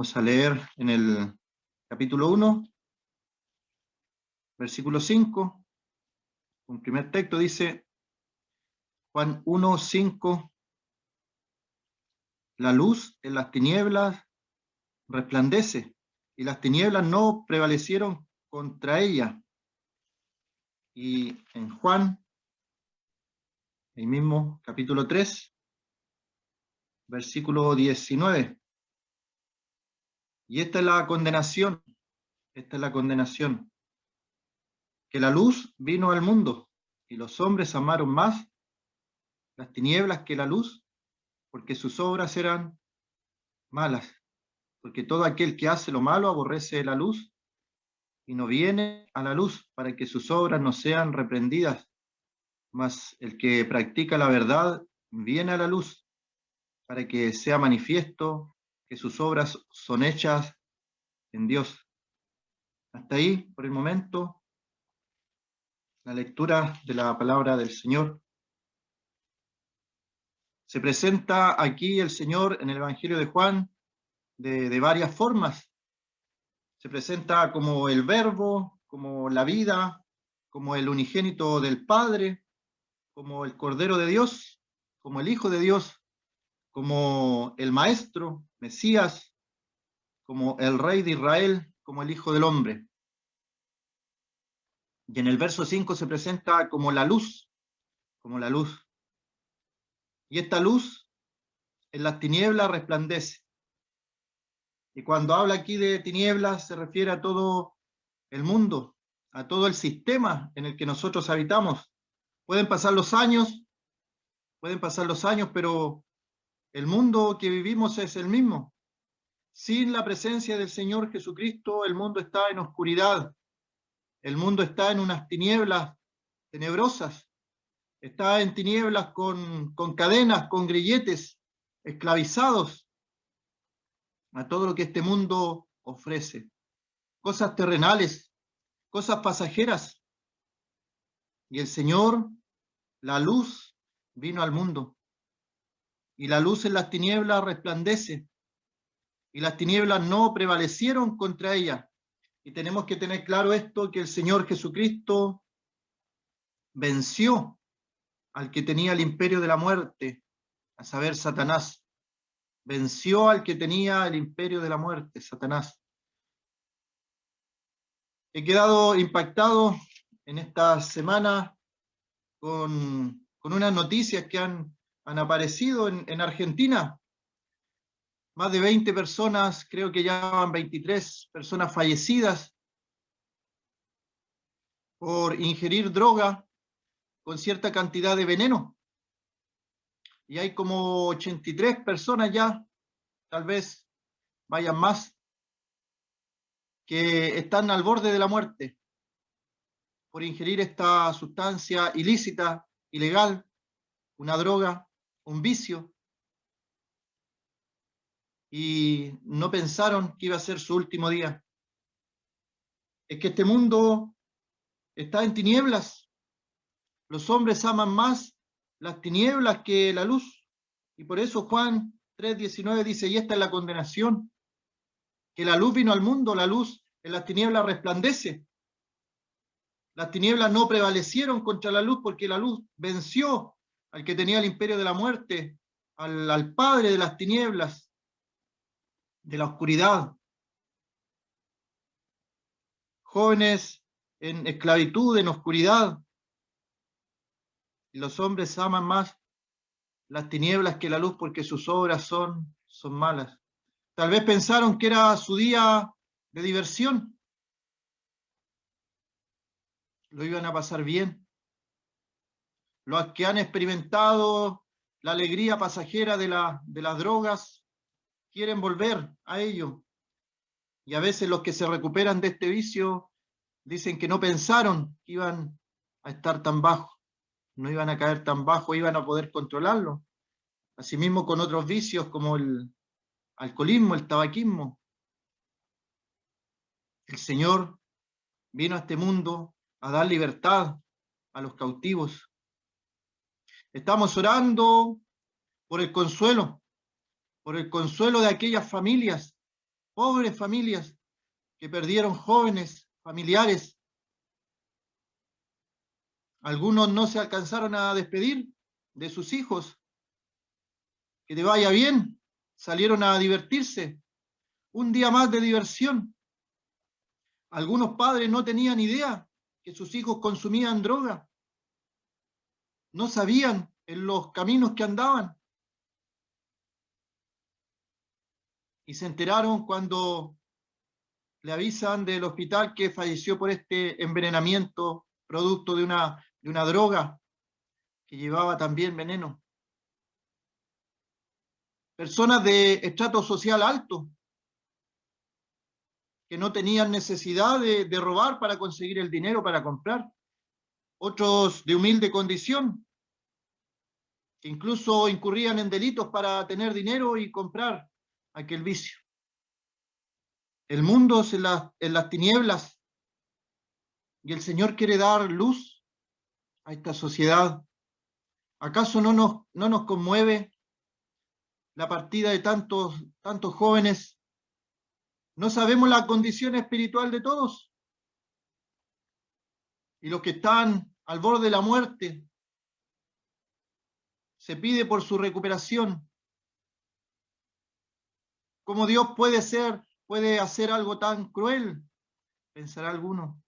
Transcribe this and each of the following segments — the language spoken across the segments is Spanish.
Vamos a leer en el capítulo 1, versículo 5. Un primer texto dice, Juan 1, 5, la luz en las tinieblas resplandece, y las tinieblas no prevalecieron contra ella. Y en Juan, el mismo capítulo 3, versículo 19. Y esta es la condenación, que la luz vino al mundo, y los hombres amaron más las tinieblas que la luz, porque sus obras eran malas. Porque todo aquel que hace lo malo aborrece la luz, y no viene a la luz para que sus obras no sean reprendidas. Mas el que practica la verdad viene a la luz, para que sea manifiesto que sus obras son hechas en Dios. Hasta ahí, por el momento, la lectura de la palabra del Señor. Se presenta aquí el Señor en el Evangelio de Juan de varias formas. Se presenta como el Verbo, como la vida, como el unigénito del Padre, como el Cordero de Dios, como el Hijo de Dios, como el Maestro, Mesías, como el Rey de Israel, como el Hijo del Hombre. Y en el verso 5 se presenta como la luz, como la luz. Y esta luz en las tinieblas resplandece. Y cuando habla aquí de tinieblas se refiere a todo el mundo, a todo el sistema en el que nosotros habitamos. Pueden pasar los años, pero el mundo que vivimos es el mismo. Sin la presencia del Señor Jesucristo, el mundo está en oscuridad. El mundo está en unas tinieblas tenebrosas. Está en tinieblas con cadenas, con grilletes, esclavizados a todo lo que este mundo ofrece. Cosas terrenales, cosas pasajeras. Y el Señor, la luz, vino al mundo. Y la luz en las tinieblas resplandece. Y las tinieblas no prevalecieron contra ella. Y tenemos que tener claro esto, que el Señor Jesucristo venció al que tenía el imperio de la muerte, a saber, Satanás. Venció al que tenía el imperio de la muerte, Satanás. He quedado impactado en esta semana con unas noticias que han aparecido en Argentina. Más de 20 personas, creo que ya van 23 personas fallecidas por ingerir droga con cierta cantidad de veneno. Y hay como 83 personas ya, tal vez vayan más, que están al borde de la muerte por ingerir esta sustancia ilícita, ilegal, una droga, un vicio. Y no pensaron que iba a ser su último día. Es que este mundo está en tinieblas. Los hombres aman más las tinieblas que la luz. Y por eso Juan 3:19 dice, y esta es la condenación, que la luz vino al mundo, la luz en las tinieblas resplandece. Las tinieblas no prevalecieron contra la luz porque la luz venció al que tenía el imperio de la muerte, al padre de las tinieblas, de la oscuridad. Jóvenes en esclavitud, en oscuridad. Y los hombres aman más las tinieblas que la luz porque sus obras son malas. Tal vez pensaron que era su día de diversión. Lo iban a pasar bien. Los que han experimentado la alegría pasajera de las drogas quieren volver a ello. Y a veces los que se recuperan de este vicio dicen que no pensaron que iban a estar tan bajo, no iban a caer tan bajo, iban a poder controlarlo. Asimismo con otros vicios como el alcoholismo, el tabaquismo. El Señor vino a este mundo a dar libertad a los cautivos. Estamos orando por el consuelo de aquellas familias pobres familias que perdieron jóvenes, familiares. Algunos no se alcanzaron a despedir de sus hijos. Que te vaya bien, salieron a divertirse. Un día más de diversión. Algunos padres no tenían idea que sus hijos consumían droga. No sabían en los caminos que andaban. Y se enteraron cuando le avisan del hospital que falleció por este envenenamiento producto de una droga que llevaba también veneno. Personas de estrato social alto que no tenían necesidad de robar para conseguir el dinero para comprar. Otros de humilde condición, que incluso incurrían en delitos para tener dinero y comprar aquel vicio. El mundo es en las tinieblas y el Señor quiere dar luz a esta sociedad. ¿Acaso no nos conmueve la partida de tantos jóvenes? ¿No sabemos la condición espiritual de todos? Y los que están al borde de la muerte, se pide por su recuperación. ¿Cómo Dios puede hacer algo tan cruel? Pensará alguno.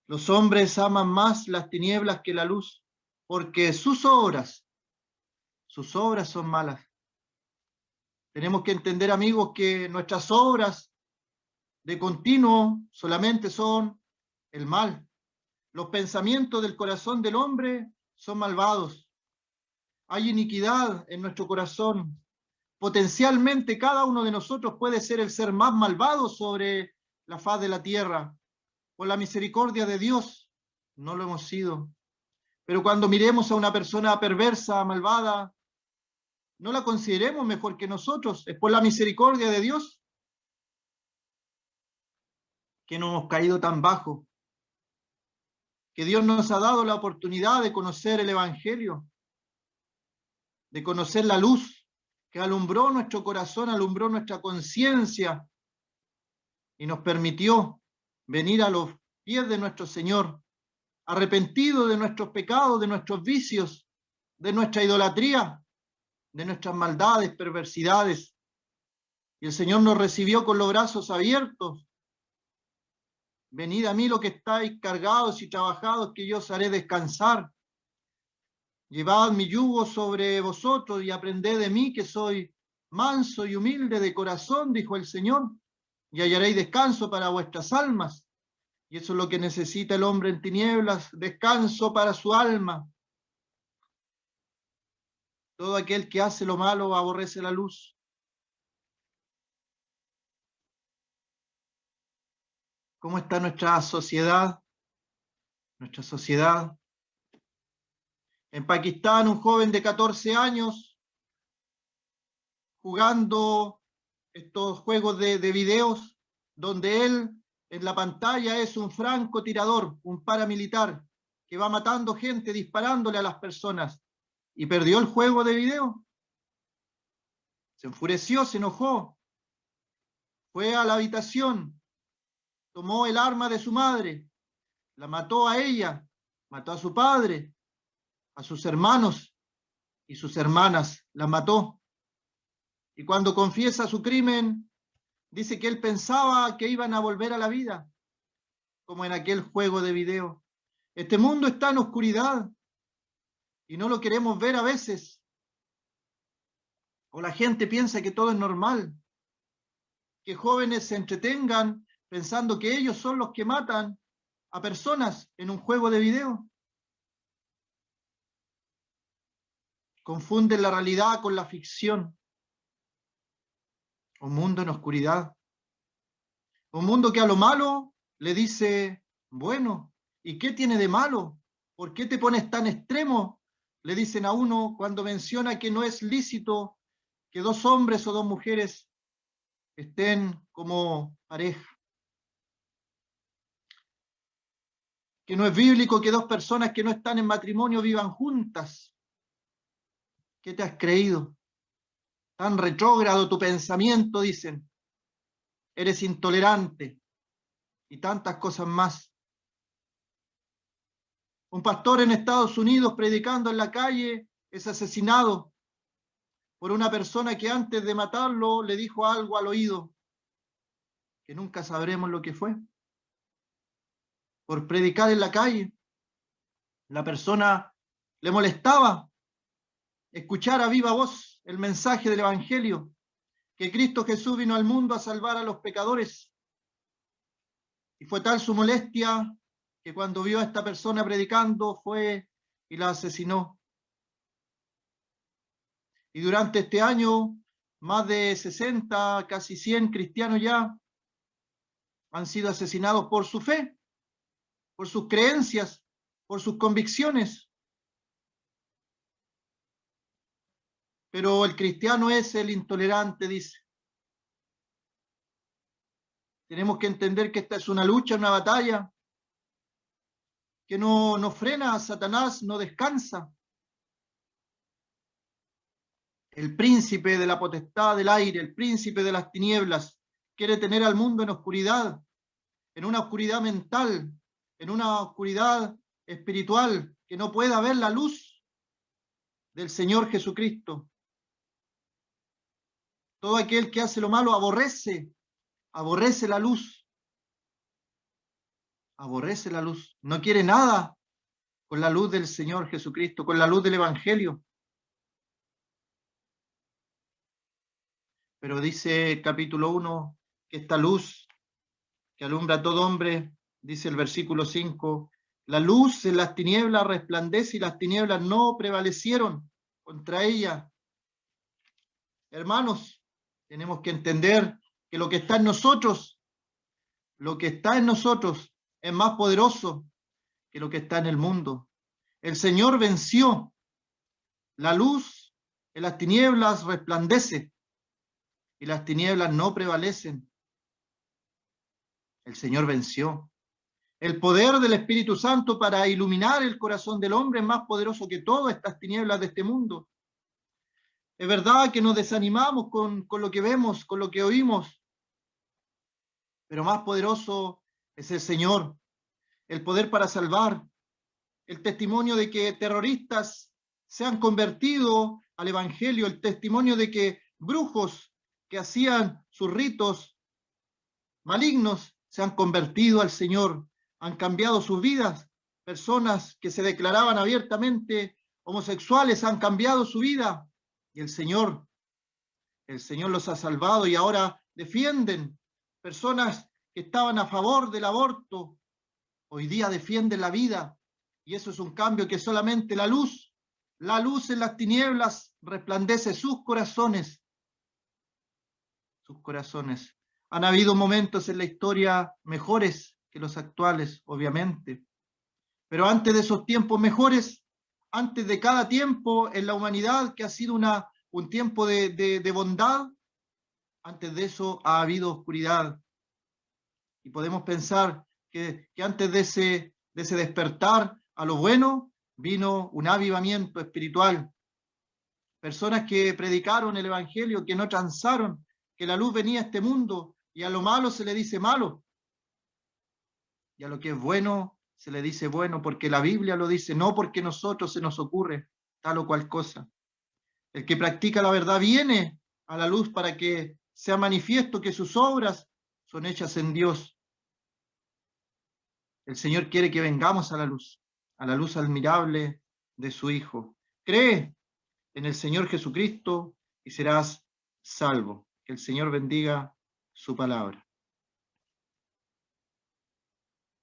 Los hombres aman más las tinieblas que la luz, porque sus obras son malas. Tenemos que entender, amigos, que nuestras obras de continuo solamente son el mal. Los pensamientos del corazón del hombre son malvados. Hay iniquidad en nuestro corazón. Potencialmente cada uno de nosotros puede ser el ser más malvado sobre la faz de la tierra. Por la misericordia de Dios no lo hemos sido. Pero cuando miremos a una persona perversa, malvada, no la consideremos mejor que nosotros. Es por la misericordia de Dios que no hemos caído tan bajo. Que Dios nos ha dado la oportunidad de conocer el Evangelio, de conocer la luz que alumbró nuestro corazón, alumbró nuestra conciencia y nos permitió venir a los pies de nuestro Señor, arrepentido de nuestros pecados, de nuestros vicios, de nuestra idolatría, de nuestras maldades, perversidades. Y el Señor nos recibió con los brazos abiertos. Venid a mí los que estáis cargados y trabajados, que yo os haré descansar. Llevad mi yugo sobre vosotros y aprended de mí, que soy manso y humilde de corazón, dijo el Señor, y hallaréis descanso para vuestras almas. Y eso es lo que necesita el hombre en tinieblas, descanso para su alma. Todo aquel que hace lo malo aborrece la luz. ¿Cómo está nuestra sociedad? Nuestra sociedad. En Pakistán, un joven de 14 años jugando estos juegos de videos, donde él en la pantalla es un francotirador, un paramilitar, que va matando gente, disparándole a las personas, y perdió el juego de video. Se enfureció, se enojó, fue a la habitación, tomó el arma de su madre, la mató a ella, mató a su padre, a sus hermanos y sus hermanas, las mató. Y cuando confiesa su crimen, dice que él pensaba que iban a volver a la vida, como en aquel juego de video. Este mundo está en oscuridad y no lo queremos ver a veces. O la gente piensa que todo es normal, que jóvenes se entretengan pensando que ellos son los que matan a personas en un juego de video. Confunden la realidad con la ficción. Un mundo en oscuridad. Un mundo que a lo malo le dice, bueno, ¿y qué tiene de malo? ¿Por qué te pones tan extremo? Le dicen a uno cuando menciona que no es lícito que dos hombres o dos mujeres estén como pareja. Que no es bíblico que dos personas que no están en matrimonio vivan juntas. ¿Qué te has creído? tan retrógrado tu pensamiento, dicen, eres intolerante y tantas cosas más. Un pastor en Estados Unidos predicando en la calle es asesinado por una persona que antes de matarlo le dijo algo al oído, que nunca sabremos lo que fue. Por predicar en la calle, la persona le molestaba escuchar a viva voz el mensaje del Evangelio, que Cristo Jesús vino al mundo a salvar a los pecadores. Y fue tal su molestia que cuando vio a esta persona predicando fue y la asesinó. Y durante este año, más de 60, casi 100 cristianos ya han sido asesinados por su fe, por sus creencias, por sus convicciones. Pero el cristiano es el intolerante, dice. Tenemos que entender que esta es una lucha, una batalla, que no frena a Satanás, no descansa. El príncipe de la potestad del aire, el príncipe de las tinieblas, quiere tener al mundo en oscuridad, en una oscuridad mental, en una oscuridad espiritual, que no pueda ver la luz del Señor Jesucristo. Todo aquel que hace lo malo aborrece la luz. Aborrece la luz. No quiere nada con la luz del Señor Jesucristo, con la luz del Evangelio. Pero dice capítulo 1 que esta luz que alumbra a todo hombre, dice el versículo 5, la luz en las tinieblas resplandece y las tinieblas no prevalecieron contra ella. Hermanos, tenemos que entender que lo que está en nosotros, es más poderoso que lo que está en el mundo. El Señor venció. La luz en las tinieblas resplandece y las tinieblas no prevalecen. El Señor venció. El poder del Espíritu Santo para iluminar el corazón del hombre es más poderoso que todas estas tinieblas de este mundo. Es verdad que nos desanimamos con lo que vemos, con lo que oímos, pero más poderoso es el Señor, el poder para salvar, el testimonio de que terroristas se han convertido al Evangelio, el testimonio de que brujos que hacían sus ritos malignos se han convertido al Señor, han cambiado sus vidas. Personas que se declaraban abiertamente homosexuales han cambiado su vida y el Señor los ha salvado y ahora defienden. Personas que estaban a favor del aborto, hoy día defienden la vida y eso es un cambio que solamente la luz en las tinieblas resplandece sus corazones. Sus corazones. Han habido momentos en la historia mejores que los actuales, obviamente. Pero antes de esos tiempos mejores, antes de cada tiempo en la humanidad que ha sido un tiempo de bondad, antes de eso ha habido oscuridad. Y podemos pensar que antes de ese despertar a lo bueno, vino un avivamiento espiritual. Personas que predicaron el Evangelio, que no transaron, que la luz venía a este mundo y a lo malo se le dice malo. Y a lo que es bueno se le dice bueno, porque la Biblia lo dice, no porque a nosotros se nos ocurre tal o cual cosa. El que practica la verdad viene a la luz para que sea manifiesto que sus obras son hechas en Dios. El Señor quiere que vengamos a la luz admirable de su Hijo. Cree en el Señor Jesucristo y serás salvo. Que el Señor bendiga su palabra.